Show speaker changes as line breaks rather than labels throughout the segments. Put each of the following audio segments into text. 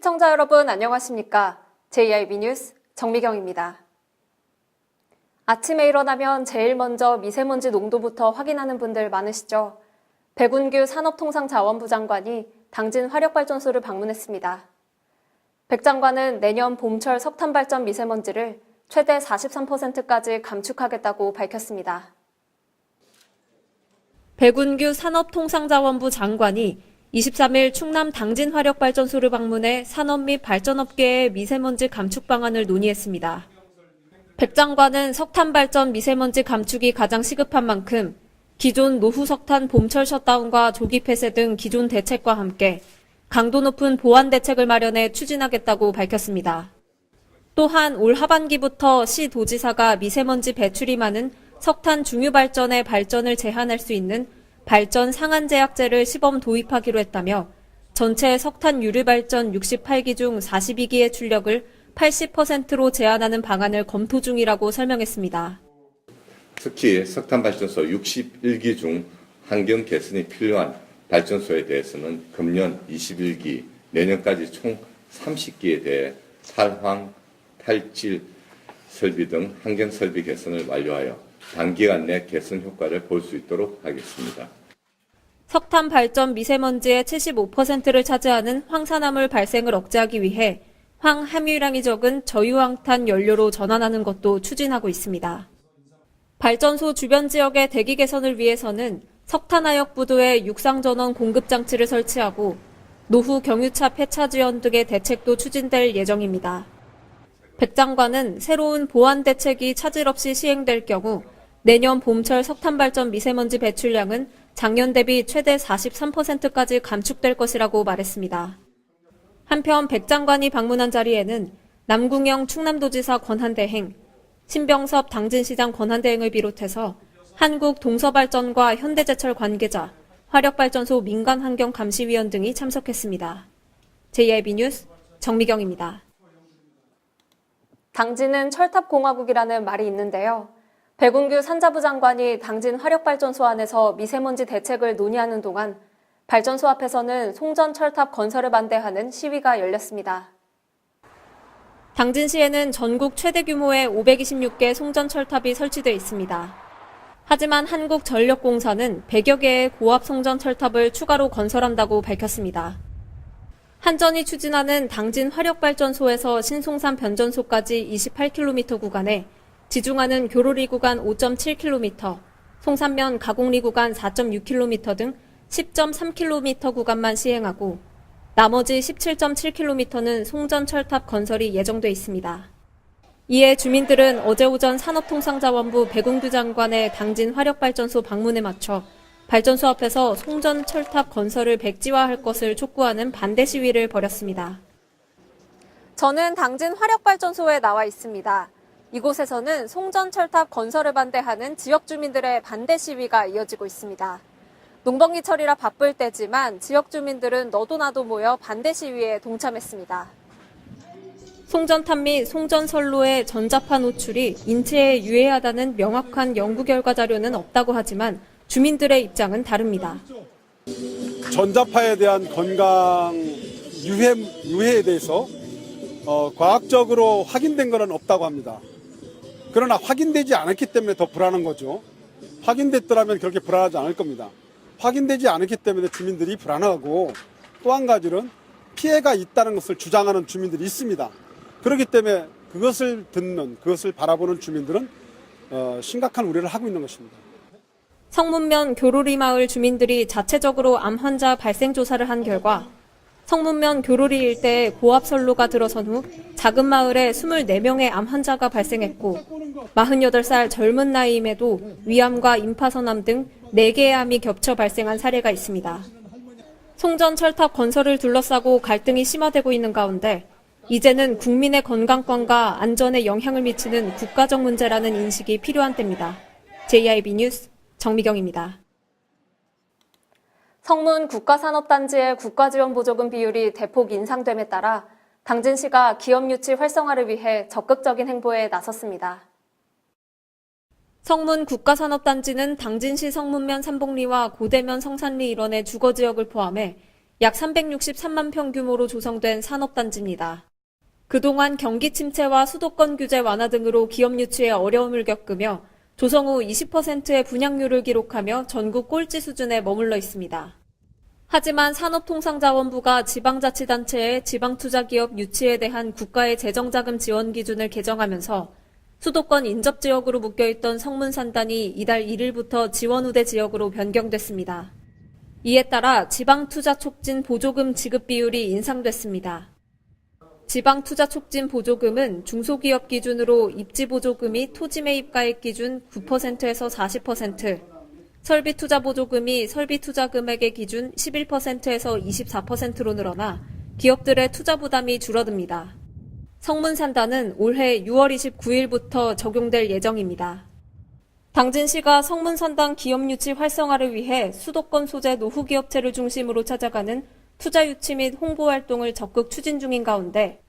시청자 여러분 안녕하십니까? JIB 뉴스 정미경입니다. 아침에 일어나면 제일 먼저 미세먼지 농도부터 확인하는 분들 많으시죠? 백운규 산업통상자원부 장관이 당진 화력발전소를 방문했습니다. 백 장관은 내년 봄철 석탄발전 미세먼지를 최대 43%까지 감축하겠다고 밝혔습니다. 백운규 산업통상자원부 장관이 23일 충남 당진 화력발전소를 방문해 산업 및 발전업계의 미세먼지 감축 방안을 논의했습니다. 백 장관은 석탄발전 미세먼지 감축이 가장 시급한 만큼 기존 노후 석탄 봄철 셧다운과 조기 폐쇄 등 기존 대책과 함께 강도 높은 보완 대책을 마련해 추진하겠다고 밝혔습니다. 또한 올 하반기부터 시 도지사가 미세먼지 배출이 많은 석탄 중유발전의 발전을 제한할 수 있는 발전 상한제약제를 시범 도입하기로 했다며 전체 석탄 유류발전 68기 중 42기의 출력을 80%로 제한하는 방안을 검토 중이라고 설명했습니다.
특히 석탄발전소 61기 중 환경 개선이 필요한 발전소에 대해서는 금년 21기, 내년까지 총 30기에 대해 탈황, 탈질 설비 등 환경 설비 개선을 완료하여 단기간 내 개선 효과를 볼 수 있도록 하겠습니다.
석탄 발전 미세먼지의 75%를 차지하는 황산화물 발생을 억제하기 위해 황 함유량이 적은 저유황탄 연료로 전환하는 것도 추진하고 있습니다. 발전소 주변 지역의 대기 개선을 위해서는 석탄화역 부두에 육상전원 공급 장치를 설치하고 노후 경유차 폐차 지원 등의 대책도 추진될 예정입니다. 백 장관은 새로운 보완 대책이 차질 없이 시행될 경우 내년 봄철 석탄발전 미세먼지 배출량은 작년 대비 최대 43%까지 감축될 것이라고 말했습니다. 한편 백 장관이 방문한 자리에는 남궁영 충남도지사 권한대행, 신병섭 당진시장 권한대행을 비롯해서 한국동서발전과 현대제철 관계자, 화력발전소 민간환경감시위원 등이 참석했습니다. JIB 뉴스 정미경입니다. 당진은 철탑공화국이라는 말이 있는데요. 백운규 산자부 장관이 당진 화력발전소 안에서 미세먼지 대책을 논의하는 동안 발전소 앞에서는 송전 철탑 건설을 반대하는 시위가 열렸습니다. 당진시에는 전국 최대 규모의 526개 송전 철탑이 설치되어 있습니다. 하지만 한국전력공사는 100여 개의 고압 송전 철탑을 추가로 건설한다고 밝혔습니다. 한전이 추진하는 당진 화력발전소에서 신송산 변전소까지 28km 구간에 지중하는 교로리 구간 5.7km, 송산면 가곡리 구간 4.6km 등 10.3km 구간만 시행하고 나머지 17.7km는 송전 철탑 건설이 예정돼 있습니다. 이에 주민들은 어제 오전 산업통상자원부 백운규 장관의 당진 화력발전소 방문에 맞춰 발전소 앞에서 송전 철탑 건설을 백지화할 것을 촉구하는 반대 시위를 벌였습니다. 저는 당진 화력발전소에 나와 있습니다. 이곳에서는 송전 철탑 건설을 반대하는 지역 주민들의 반대 시위가 이어지고 있습니다. 농번기철이라 바쁠 때지만 지역 주민들은 너도 나도 모여 반대 시위에 동참했습니다. 송전탑 및 송전선로의 전자파 노출이 인체에 유해하다는 명확한 연구 결과 자료는 없다고 하지만 주민들의 입장은 다릅니다.
전자파에 대한 건강 유해에 대해서 과학적으로 확인된 것은 없다고 합니다. 그러나 확인되지 않았기 때문에 더 불안한 거죠. 확인됐더라면 그렇게 불안하지 않을 겁니다. 확인되지 않았기 때문에 주민들이 불안하고 또 한 가지는 피해가 있다는 것을 주장하는 주민들이 있습니다. 그렇기 때문에 그것을 바라보는 주민들은 심각한 우려를 하고 있는 것입니다.
성문면 교로리 마을 주민들이 자체적으로 암 환자 발생 조사를 한 결과 성문면 교로리 일대에 고압선로가 들어선 후 작은 마을에 24명의 암 환자가 발생했고 48살 젊은 나이임에도 위암과 임파선암 등 4개의 암이 겹쳐 발생한 사례가 있습니다. 송전 철탑 건설을 둘러싸고 갈등이 심화되고 있는 가운데 이제는 국민의 건강권과 안전에 영향을 미치는 국가적 문제라는 인식이 필요한 때입니다. JIB 뉴스 정미경입니다. 성문 국가산업단지의 국가지원보조금 비율이 대폭 인상됨에 따라 당진시가 기업 유치 활성화를 위해 적극적인 행보에 나섰습니다. 성문 국가산업단지는 당진시 성문면 삼봉리와 고대면 성산리 일원의 주거지역을 포함해 약 363만 평 규모로 조성된 산업단지입니다. 그동안 경기 침체와 수도권 규제 완화 등으로 기업 유치에 어려움을 겪으며 조성 후 20%의 분양률을 기록하며 전국 꼴찌 수준에 머물러 있습니다. 하지만 산업통상자원부가 지방자치단체의 지방투자기업 유치에 대한 국가의 재정자금 지원 기준을 개정하면서 수도권 인접지역으로 묶여있던 성문산단이 이달 1일부터 지원우대 지역으로 변경됐습니다. 이에 따라 지방투자촉진 보조금 지급 비율이 인상됐습니다. 지방투자촉진 보조금은 중소기업 기준으로 입지보조금 및 토지매입가액 기준 9%에서 40%, 설비투자보조금이 설비투자금액의 기준 11%에서 24%로 늘어나 기업들의 투자 부담이 줄어듭니다. 성문산단은 올해 6월 29일부터 적용될 예정입니다. 당진시가 성문산단 기업 유치 활성화를 위해 수도권 소재 노후기업체를 중심으로 찾아가는 투자 유치 및 홍보 활동을 적극 추진 중인 가운데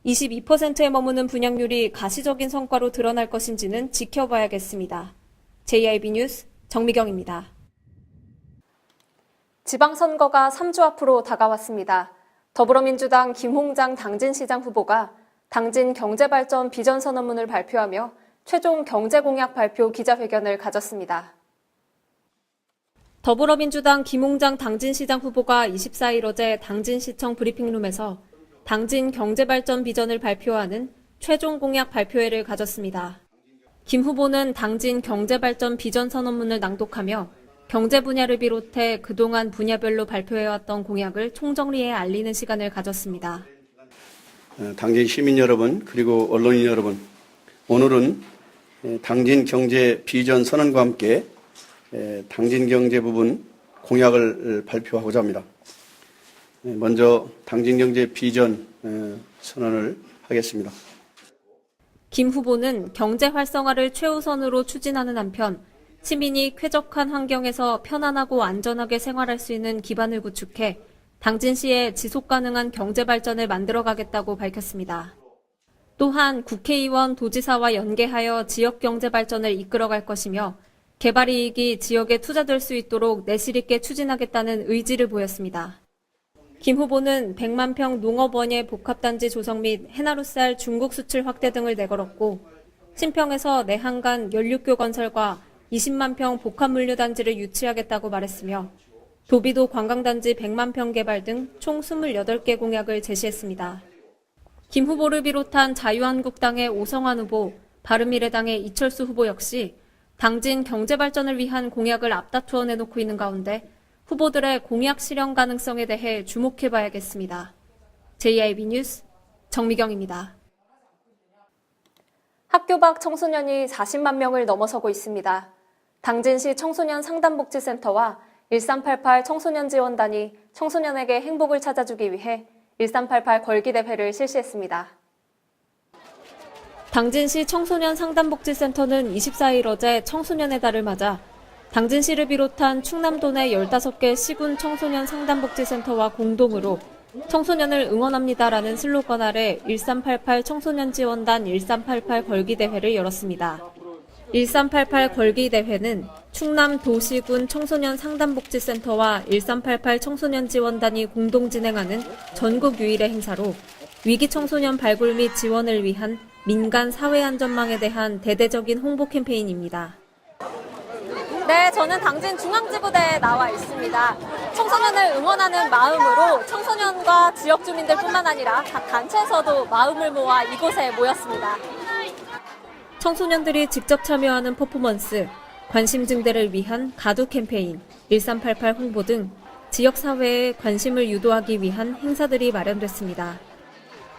22%에 머무는 분양률이 가시적인 성과로 드러날 것인지는 지켜봐야겠습니다. JIB 뉴스 정미경입니다. 지방선거가 3주 앞으로 다가왔습니다. 더불어민주당 김홍장 당진시장 후보가 당진 경제발전 비전 선언문을 발표하며 최종 경제공약 발표 기자회견을 가졌습니다. 더불어민주당 김홍장 당진시장 후보가 24일 어제 당진시청 브리핑룸에서 당진 경제발전 비전을 발표하는 최종 공약 발표회를 가졌습니다. 김 후보는 당진 경제발전 비전 선언문을 낭독하며 경제 분야를 비롯해 그동안 분야별로 발표해왔던 공약을 총정리해 알리는 시간을 가졌습니다.
당진 시민 여러분 그리고 언론인 여러분, 오늘은 당진 경제 비전 선언과 함께 당진 경제 부분 공약을 발표하고자 합니다. 먼저 당진 경제 비전 선언을 하겠습니다.
김 후보는 경제 활성화를 최우선으로 추진하는 한편 시민이 쾌적한 환경에서 편안하고 안전하게 생활할 수 있는 기반을 구축해 당진시의 지속가능한 경제 발전을 만들어가겠다고 밝혔습니다. 또한 국회의원, 도지사와 연계하여 지역 경제 발전을 이끌어갈 것이며 개발 이익이 지역에 투자될 수 있도록 내실 있게 추진하겠다는 의지를 보였습니다. 김 후보는 100만 평 농업원예 복합단지 조성 및 해나루쌀 중국 수출 확대 등을 내걸었고 신평에서 내한간 연륙교 건설과 20만 평 복합물류단지를 유치하겠다고 말했으며 도비도 관광단지 100만 평 개발 등 총 28개 공약을 제시했습니다. 김 후보를 비롯한 자유한국당의 오성환 후보, 바른미래당의 이철수 후보 역시 당진 경제발전을 위한 공약을 앞다투어 내놓고 있는 가운데 후보들의 공약 실현 가능성에 대해 주목해봐야겠습니다. JIB 뉴스 정미경입니다. 학교 밖 청소년이 40만 명을 넘어서고 있습니다. 당진시 청소년 상담복지센터와 1388 청소년 지원단이 청소년에게 행복을 찾아주기 위해 1388 걸기 대회를 실시했습니다. 당진시 청소년 상담복지센터는 24일 어제 청소년의 달을 맞아 당진시를 비롯한 충남도 내 15개 시군 청소년 상담복지센터와 공동으로 청소년을 응원합니다라는 슬로건 아래 1388 청소년 지원단 1388 걸기 대회를 열었습니다. 1388 걸기 대회는 충남 도시군 청소년 상담복지센터와 1388 청소년 지원단이 공동 진행하는 전국 유일의 행사로 위기 청소년 발굴 및 지원을 위한 민간 사회안전망에 대한 대대적인 홍보 캠페인입니다. 네, 저는 당진 중앙지구대에 나와 있습니다. 청소년을 응원하는 마음으로 청소년과 지역 주민들뿐만 아니라 각 단체에서도 마음을 모아 이곳에 모였습니다. 청소년들이 직접 참여하는 퍼포먼스, 관심 증대를 위한 가두 캠페인, 1388 홍보 등 지역사회에 관심을 유도하기 위한 행사들이 마련됐습니다.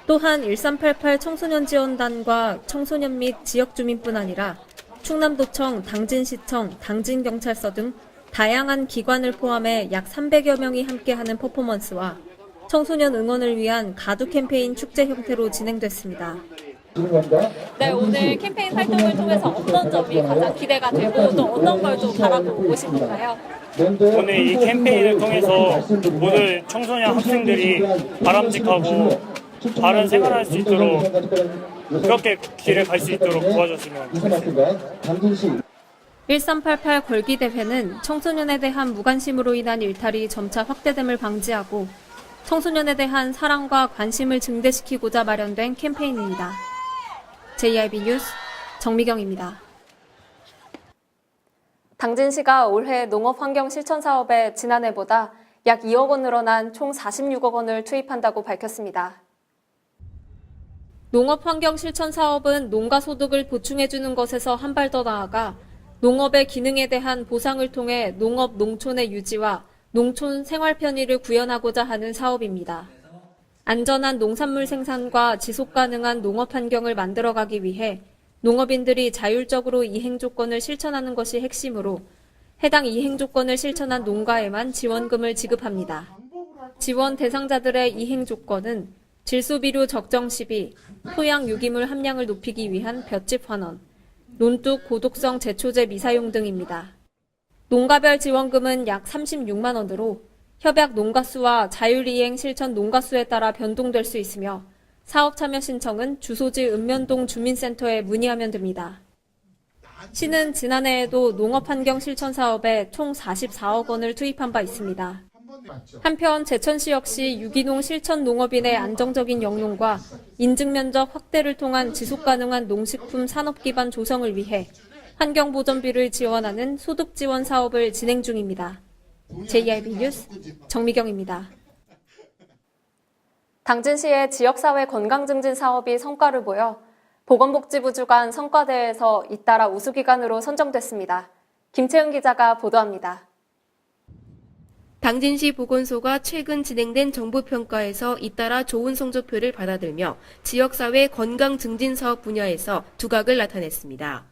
또한 1388 청소년 지원단과 청소년 및 지역 주민뿐 아니라 충남도청, 당진시청, 당진경찰서 등 다양한 기관을 포함해 약 300여 명이 함께하는 퍼포먼스와 청소년 응원을 위한 가두 캠페인 축제 형태로 진행됐습니다. 네, 오늘 캠페인 활동을 통해서 어떤 점이 가장 기대가 되고 또 어떤 걸 좀 바라보고 오십니까요?
오늘 이 캠페인을 통해서 모든 청소년 학생들이 바람직하고 바른 생활할 수 있도록, 그렇게 길을 갈 수 있도록 도와줬으면 좋겠습니다.
1388 걸기대회는 청소년에 대한 무관심으로 인한 일탈이 점차 확대됨을 방지하고 청소년에 대한 사랑과 관심을 증대시키고자 마련된 캠페인입니다. JIB 뉴스 정미경입니다. 당진시가 올해 농업환경 실천 사업에 지난해보다 약 2억 원 늘어난 총 46억 원을 투입한다고 밝혔습니다. 농업환경 실천 사업은 농가 소득을 보충해주는 것에서 한 발 더 나아가 농업의 기능에 대한 보상을 통해 농업 농촌의 유지와 농촌 생활 편의를 구현하고자 하는 사업입니다. 안전한 농산물 생산과 지속 가능한 농업 환경을 만들어가기 위해 농업인들이 자율적으로 이행 조건을 실천하는 것이 핵심으로 해당 이행 조건을 실천한 농가에만 지원금을 지급합니다. 지원 대상자들의 이행 조건은 질소비료 적정 시비, 토양 유기물 함량을 높이기 위한 볏짚 환원, 논둑 고독성 제초제 미사용 등입니다. 농가별 지원금은 약 36만 원으로 협약 농가수와 자율이행 실천 농가수에 따라 변동될 수 있으며 사업 참여 신청은 주소지 읍면동 주민센터에 문의하면 됩니다. 시는 지난해에도 농업환경 실천 사업에 총 44억 원을 투입한 바 있습니다. 한편 제천시 역시 유기농 실천 농업인의 안정적인 영농과 인증면적 확대를 통한 지속가능한 농식품 산업기반 조성을 위해 환경보전비를 지원하는 소득지원 사업을 진행 중입니다. JIB 뉴스 정미경입니다. 당진시의 지역사회 건강증진 사업이 성과를 보여 보건복지부 주관 성과대회에서 잇따라 우수기관으로 선정됐습니다. 김채은 기자가 보도합니다.
당진시 보건소가 최근 진행된 정보평가에서 잇따라 좋은 성적표를 받아들며 지역사회 건강증진사업 분야에서 두각을 나타냈습니다.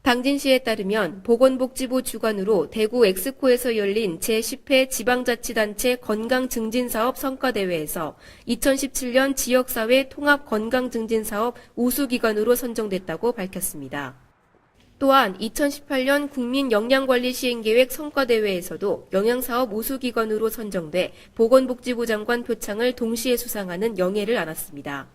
당진시에 따르면 보건복지부 주관으로 대구 엑스코에서 열린 제10회 지방자치단체 건강증진사업 성과대회에서 2017년 지역사회 통합건강증진사업 우수기관으로 선정됐다고 밝혔습니다. 또한 2018년 국민영양관리시행계획 성과대회에서도 영양사업 우수기관으로 선정돼 보건복지부 장관 표창을 동시에 수상하는 영예를 안았습니다.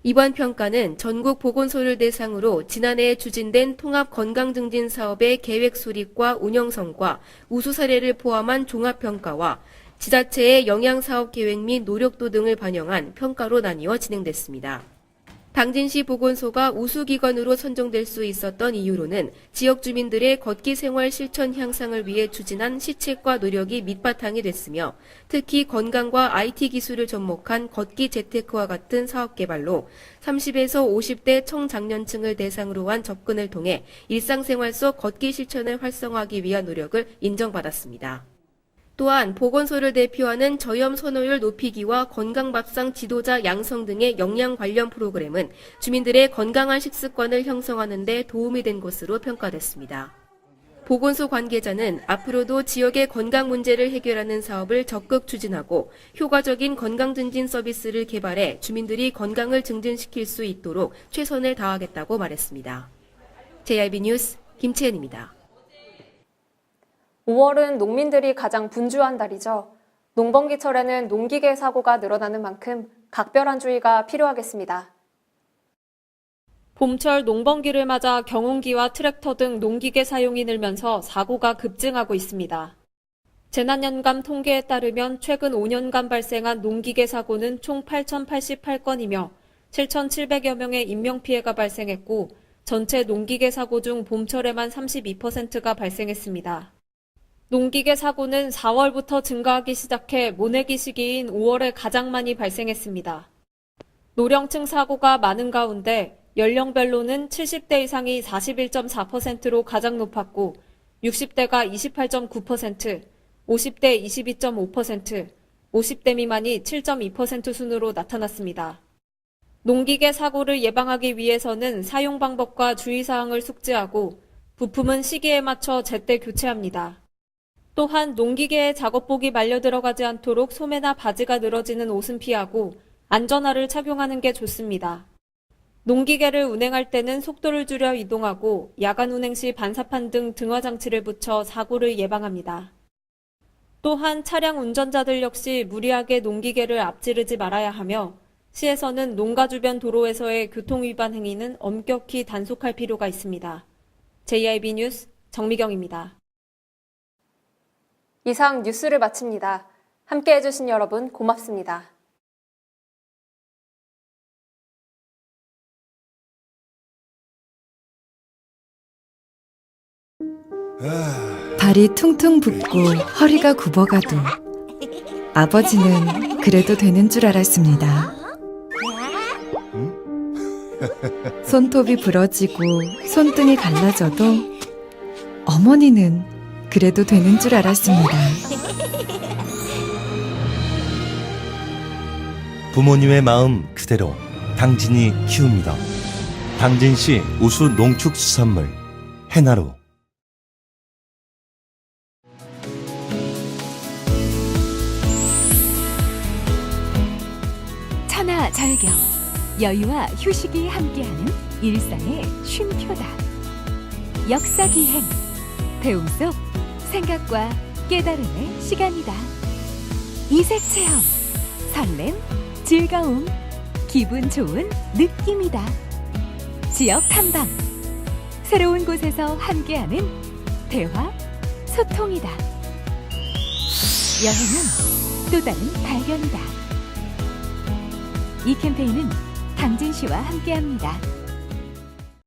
이번 평가는 전국 보건소를 대상으로 지난해 추진된 통합건강증진사업의 계획 수립과 운영 성과, 우수 사례를 포함한 종합평가와 지자체의 영양사업 계획 및 노력도 등을 반영한 평가로 나뉘어 진행됐습니다. 당진시 보건소가 우수기관으로 선정될 수 있었던 이유로는 지역 주민들의 걷기 생활 실천 향상을 위해 추진한 시책과 노력이 밑바탕이 됐으며 특히 건강과 IT 기술을 접목한 걷기 재테크와 같은 사업 개발로 30에서 50대 청장년층을 대상으로 한 접근을 통해 일상생활 속 걷기 실천을 활성화하기 위한 노력을 인정받았습니다. 또한 보건소를 대표하는 저염 선호율 높이기와 건강밥상 지도자 양성 등의 영양 관련 프로그램은 주민들의 건강한 식습관을 형성하는 데 도움이 된 것으로 평가됐습니다. 보건소 관계자는 앞으로도 지역의 건강 문제를 해결하는 사업을 적극 추진하고 효과적인 건강증진 서비스를 개발해 주민들이 건강을 증진시킬 수 있도록 최선을 다하겠다고 말했습니다. JIB 뉴스 김채은입니다.
5월은 농민들이 가장 분주한 달이죠. 농번기철에는 농기계 사고가 늘어나는 만큼 각별한 주의가 필요하겠습니다. 봄철 농번기를 맞아 경운기와 트랙터 등 농기계 사용이 늘면서 사고가 급증하고 있습니다. 재난연감 통계에 따르면 최근 5년간 발생한 농기계 사고는 총 8,088건이며 7,700여 명의 인명피해가 발생했고 전체 농기계 사고 중 봄철에만 32%가 발생했습니다. 농기계 사고는 4월부터 증가하기 시작해 모내기 시기인 5월에 가장 많이 발생했습니다. 노령층 사고가 많은 가운데 연령별로는 70대 이상이 41.4%로 가장 높았고 60대가 28.9%, 50대 22.5%, 50대 미만이 7.2% 순으로 나타났습니다. 농기계 사고를 예방하기 위해서는 사용 방법과 주의사항을 숙지하고 부품은 시기에 맞춰 제때 교체합니다. 또한 농기계에 작업복이 말려 들어가지 않도록 소매나 바지가 늘어지는 옷은 피하고 안전화를 착용하는 게 좋습니다. 농기계를 운행할 때는 속도를 줄여 이동하고 야간 운행 시 반사판 등 등화장치를 붙여 사고를 예방합니다. 또한 차량 운전자들 역시 무리하게 농기계를 앞지르지 말아야 하며 시에서는 농가 주변 도로에서의 교통위반 행위는 엄격히 단속할 필요가 있습니다. JIB 뉴스 정미경입니다. 이상 뉴스를 마칩니다. 함께 해주신 여러분 고맙습니다.
발이 퉁퉁 붓고 허리가 굽어가도 아버지는 그래도 되는 줄 알았습니다. 손톱이 부러지고 손등이 갈라져도 어머니는 그래도 되는 줄 알았습니다.
부모님의 마음 그대로 당진이 키웁니다. 당진시 우수 농축수산물 해나루.
천하절경, 여유와 휴식이 함께하는 일상의 쉼표다. 역사기행, 배움 속 생각과 깨달음의 시간이다. 이색체험, 설렘, 즐거움, 기분 좋은 느낌이다. 지역탐방, 새로운 곳에서 함께하는 대화, 소통이다. 여행은 또 다른 발견이다. 이 캠페인은 당진시와 함께합니다.